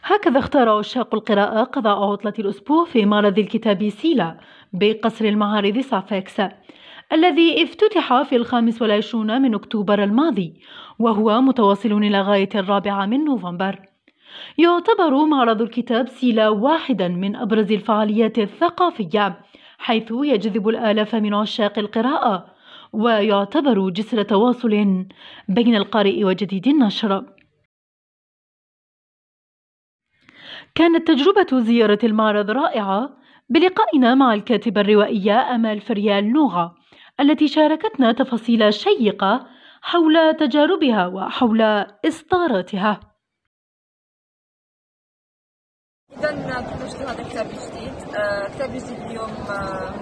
هكذا اختار عشاق القراءة قضاء عطلة الأسبوع في معرض الكتاب سيلا بقصر المعارض سافكس، الذي افتتح في 25 من أكتوبر الماضي، وهو متواصل إلى غاية 4 من نوفمبر. يعتبر معرض الكتاب سيلا واحدا من أبرز الفعاليات الثقافية، حيث يجذب الآلاف من عشاق القراءة، ويعتبر جسر تواصل بين القارئ وجديد النشر. كانت تجربة زيارة المعرض رائعة، بلقائنا مع الكاتبة الروائية أمال فريال نوغا، التي شاركتنا تفاصيل شيقة حول تجاربها وحول إصداراتها. إذا كيف نشتري هذا الكتاب الجديد؟ كتاب جديد اليوم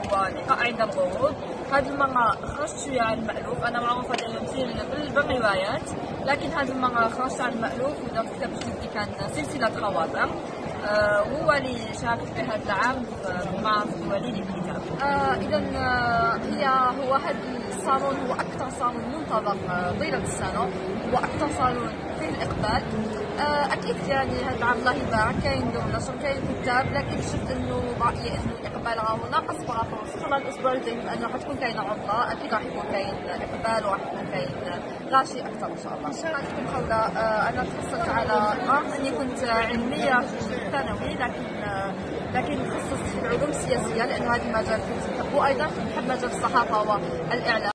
هو لقاء عند الغروب. هذا المرة خرجت شوية عن المألوف، أنا معروفة دائما بالروايات، لكن هذه المرة خرجت عن المألوف ودرت كتاب جديد اللي كان سلسلة خواطر، وهو اللي شاركت به هذا العام في معرض الدولي للكتاب. إذا هو هذا الصالون هو أكثر صالون منتظم طيلة السنة، هو أكثر صالون فيه الإقبال. أكيد يعني هذا العام الله يبارك كاين دور نشر كاين كتاب، لكن شفت إنه برأيي إنه الإقبال راه ناقص بارابور خصوصا الأسبوع الجاي، بما أنه حتكون كاينة عطلة، أكيد راح يكون كاين إقبال وراح يكون كاين غاشي أكثر إن شاء الله. شاركت محاولة، أنا تخصصت على رغم إني كنت علمية في الثانوي، لكن تخصصت في العلوم السياسية لأن هذا المجال كنت نحبه، أيضا نحب مجال الصحافة والإعلام.